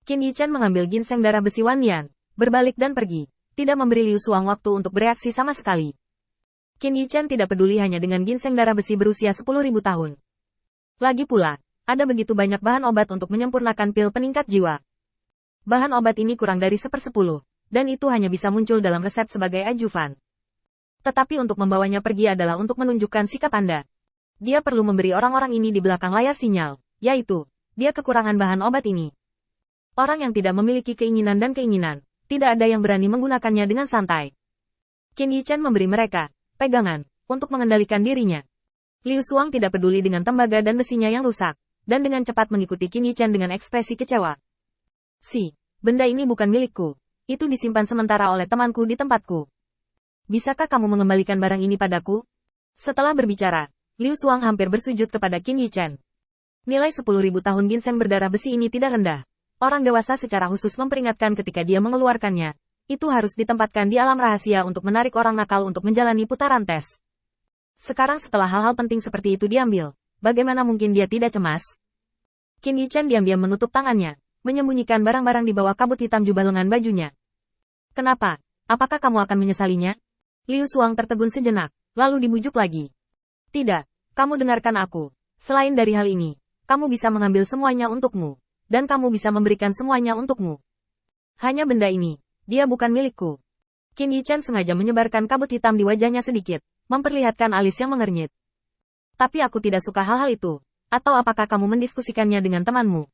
Qin Yichen mengambil ginseng darah besi Wan Nian, berbalik dan pergi, tidak memberi Liu Suang waktu untuk bereaksi sama sekali. Qin Yichen tidak peduli hanya dengan ginseng darah besi berusia 10.000 tahun. Lagi pula, ada begitu banyak bahan obat untuk menyempurnakan pil peningkat jiwa. Bahan obat ini kurang dari 1/10, dan itu hanya bisa muncul dalam resep sebagai ajuvan. Tetapi untuk membawanya pergi adalah untuk menunjukkan sikap Anda. Dia perlu memberi orang-orang ini di belakang layar sinyal, yaitu, dia kekurangan bahan obat ini. Orang yang tidak memiliki keinginan dan keinginan, tidak ada yang berani menggunakannya dengan santai. Qin Yichen memberi mereka pegangan untuk mengendalikan dirinya. Liu Suang tidak peduli dengan tembaga dan besinya yang rusak, dan dengan cepat mengikuti Qin Yichen dengan ekspresi kecewa. Benda ini bukan milikku. Itu disimpan sementara oleh temanku di tempatku. Bisakah kamu mengembalikan barang ini padaku? Setelah berbicara, Liu Suang hampir bersujud kepada Qin Yichen. Nilai 10.000 tahun ginseng berdarah besi ini tidak rendah. Orang dewasa secara khusus memperingatkan ketika dia mengeluarkannya. Itu harus ditempatkan di alam rahasia untuk menarik orang nakal untuk menjalani putaran tes. Sekarang setelah hal-hal penting seperti itu diambil, bagaimana mungkin dia tidak cemas? Qin Yichen diam-diam menutup tangannya, menyembunyikan barang-barang di bawah kabut hitam jubah lengan bajunya. Kenapa? Apakah kamu akan menyesalinya? Liu Suang tertegun sejenak, lalu dibujuk lagi. Tidak, kamu dengarkan aku. Selain dari hal ini, kamu bisa mengambil semuanya untukmu. Dan kamu bisa memberikan semuanya untukmu. Hanya benda ini, dia bukan milikku. Qin Yichen sengaja menyebarkan kabut hitam di wajahnya sedikit, memperlihatkan alis yang mengernyit. Tapi aku tidak suka hal-hal itu. Atau apakah kamu mendiskusikannya dengan temanmu?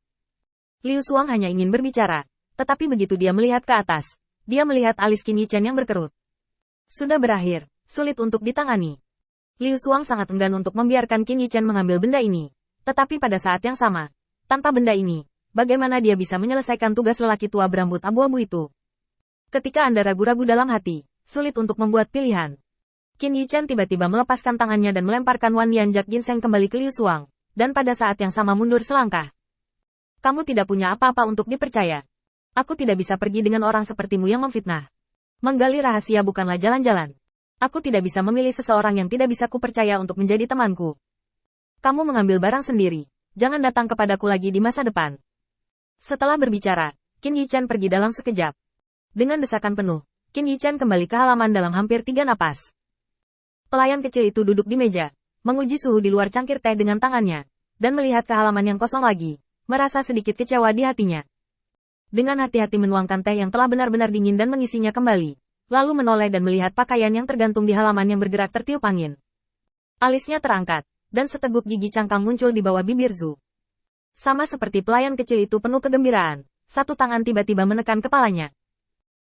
Liu Suang hanya ingin berbicara, tetapi begitu dia melihat ke atas, dia melihat alis Qin Yichen yang berkerut. Sudah berakhir, sulit untuk ditangani. Liu Suang sangat enggan untuk membiarkan Qin Yichen mengambil benda ini. Tetapi pada saat yang sama, tanpa benda ini, bagaimana dia bisa menyelesaikan tugas lelaki tua berambut abu-abu itu? Ketika Anda ragu-ragu dalam hati, sulit untuk membuat pilihan. Qin Yichen tiba-tiba melepaskan tangannya dan melemparkan Wan Nian Jak ginseng kembali ke Liu Suang, dan pada saat yang sama mundur selangkah. Kamu tidak punya apa-apa untuk dipercaya. Aku tidak bisa pergi dengan orang sepertimu yang memfitnah. Menggali rahasia bukanlah jalan-jalan. Aku tidak bisa memilih seseorang yang tidak bisa kupercaya untuk menjadi temanku. Kamu mengambil barang sendiri. Jangan datang kepadaku lagi di masa depan. Setelah berbicara, Qin Yichen pergi dalam sekejap. Dengan desakan penuh, Qin Yichen kembali ke halaman dalam hampir 3 napas. Pelayan kecil itu duduk di meja, menguji suhu di luar cangkir teh dengan tangannya, dan melihat ke halaman yang kosong lagi, merasa sedikit kecewa di hatinya. Dengan hati-hati menuangkan teh yang telah benar-benar dingin dan mengisinya kembali, lalu menoleh dan melihat pakaian yang tergantung di halaman yang bergerak tertiup angin. Alisnya terangkat, dan seteguk gigi cangkang muncul di bawah bibir Zhu. Sama seperti pelayan kecil itu penuh kegembiraan, satu tangan tiba-tiba menekan kepalanya.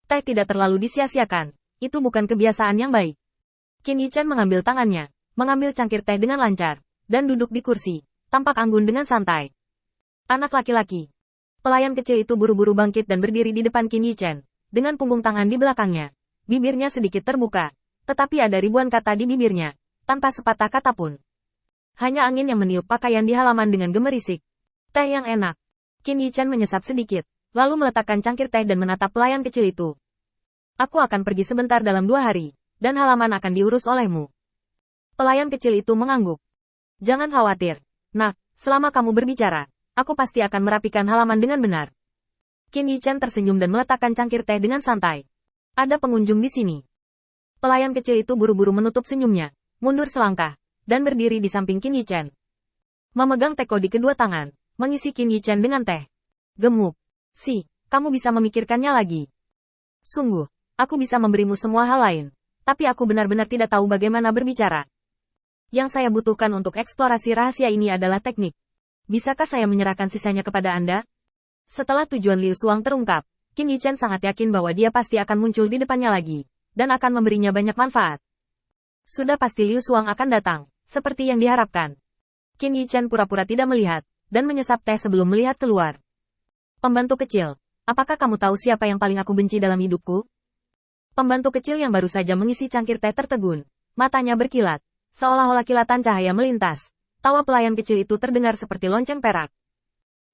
Teh tidak terlalu disia-siakan, itu bukan kebiasaan yang baik. Qin Yichen mengambil tangannya, mengambil cangkir teh dengan lancar, dan duduk di kursi, tampak anggun dengan santai. Anak laki-laki. Pelayan kecil itu buru-buru bangkit dan berdiri di depan Qin Yichen, dengan punggung tangan di belakangnya. Bibirnya sedikit terbuka, tetapi ada ribuan kata di bibirnya, tanpa sepatah kata pun. Hanya angin yang meniup pakaian di halaman dengan gemerisik. Teh yang enak. Qin Yichen menyesap sedikit, lalu meletakkan cangkir teh dan menatap pelayan kecil itu. Aku akan pergi sebentar dalam 2 hari, dan halaman akan diurus olehmu. Pelayan kecil itu mengangguk. Jangan khawatir, nak, selama kamu berbicara, aku pasti akan merapikan halaman dengan benar. Qin Yichen tersenyum dan meletakkan cangkir teh dengan santai. Ada pengunjung di sini. Pelayan kecil itu buru-buru menutup senyumnya, mundur selangkah, dan berdiri di samping Qin Yichen. Memegang teko di kedua tangan, mengisi Qin Yichen dengan teh. Gemuk. Kamu bisa memikirkannya lagi. Sungguh, aku bisa memberimu semua hal lain, tapi aku benar-benar tidak tahu bagaimana berbicara. Yang saya butuhkan untuk eksplorasi rahasia ini adalah teknik. Bisakah saya menyerahkan sisanya kepada Anda? Setelah tujuan Liu Suang terungkap, Qin Yichen sangat yakin bahwa dia pasti akan muncul di depannya lagi, dan akan memberinya banyak manfaat. Sudah pasti Liu Suang akan datang, seperti yang diharapkan. Qin Yichen pura-pura tidak melihat, dan menyesap teh sebelum melihat keluar. Pembantu kecil, apakah kamu tahu siapa yang paling aku benci dalam hidupku? Pembantu kecil yang baru saja mengisi cangkir teh tertegun, matanya berkilat, seolah-olah kilatan cahaya melintas. Tawa pelayan kecil itu terdengar seperti lonceng perak.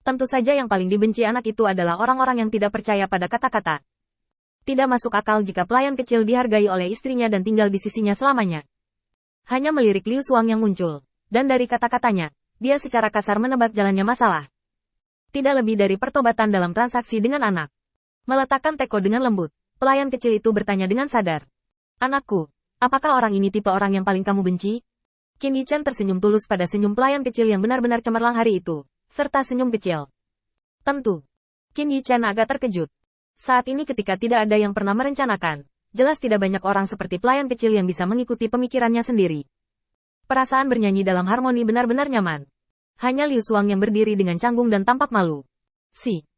Tentu saja yang paling dibenci anak itu adalah orang-orang yang tidak percaya pada kata-kata. Tidak masuk akal jika pelayan kecil dihargai oleh istrinya dan tinggal di sisinya selamanya. Hanya melirik Liu Suang yang muncul, dan dari kata-katanya, dia secara kasar menebak jalannya masalah. Tidak lebih dari pertobatan dalam transaksi dengan anak. Meletakkan teko dengan lembut, pelayan kecil itu bertanya dengan sadar. Anakku, apakah orang ini tipe orang yang paling kamu benci? Qin Yichan tersenyum tulus pada senyum pelayan kecil yang benar-benar cemerlang hari itu, serta senyum kecil. Tentu. Qin Yichan agak terkejut. Saat ini ketika tidak ada yang pernah merencanakan, jelas tidak banyak orang seperti pelayan kecil yang bisa mengikuti pemikirannya sendiri. Perasaan bernyanyi dalam harmoni benar-benar nyaman. Hanya Liu Xuang yang berdiri dengan canggung dan tampak malu.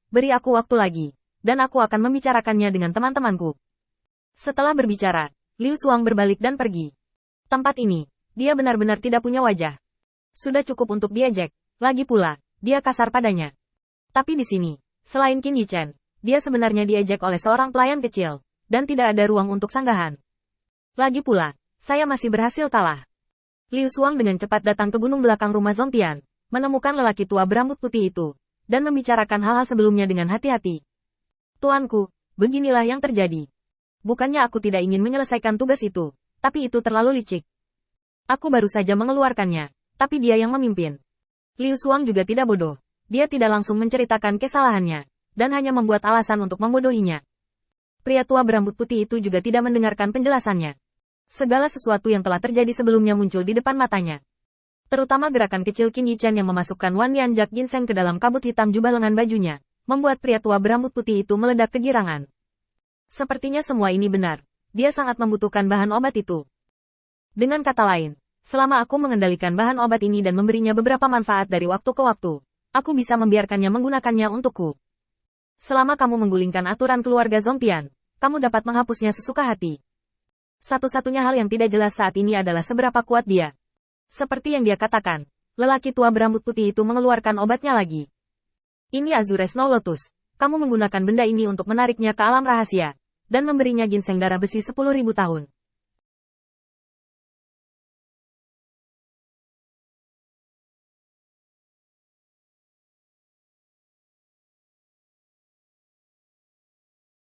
Beri aku waktu lagi, dan aku akan membicarakannya dengan teman-temanku. Setelah berbicara, Liu Xuang berbalik dan pergi. Tempat ini, dia benar-benar tidak punya wajah. Sudah cukup untuk diejek, lagi pula, dia kasar padanya. Tapi di sini, selain Qin Yichan, dia sebenarnya diejek oleh seorang pelayan kecil, dan tidak ada ruang untuk sanggahan. Lagi pula, saya masih berhasil kalah. Liu Xuang dengan cepat datang ke gunung belakang rumah Zongtian, menemukan lelaki tua berambut putih itu, dan membicarakan hal-hal sebelumnya dengan hati-hati. Tuanku, beginilah yang terjadi. Bukannya aku tidak ingin menyelesaikan tugas itu, tapi itu terlalu licik. Aku baru saja mengeluarkannya, tapi dia yang memimpin. Liu Xuang juga tidak bodoh. Dia tidak langsung menceritakan kesalahannya, dan hanya membuat alasan untuk membodohinya. Pria tua berambut putih itu juga tidak mendengarkan penjelasannya. Segala sesuatu yang telah terjadi sebelumnya muncul di depan matanya. Terutama gerakan kecil Qin Yichan yang memasukkan Wan Lianjak ginseng ke dalam kabut hitam jubah lengan bajunya, membuat pria tua berambut putih itu meledak kegirangan. Sepertinya semua ini benar. Dia sangat membutuhkan bahan obat itu. Dengan kata lain, selama aku mengendalikan bahan obat ini dan memberinya beberapa manfaat dari waktu ke waktu, aku bisa membiarkannya menggunakannya untukku. Selama kamu menggulingkan aturan keluarga Zongtian, kamu dapat menghapusnya sesuka hati. Satu-satunya hal yang tidak jelas saat ini adalah seberapa kuat dia. Seperti yang dia katakan, lelaki tua berambut putih itu mengeluarkan obatnya lagi. Ini Azure Snow Lotus. Kamu menggunakan benda ini untuk menariknya ke alam rahasia, dan memberinya ginseng darah besi 10.000 tahun.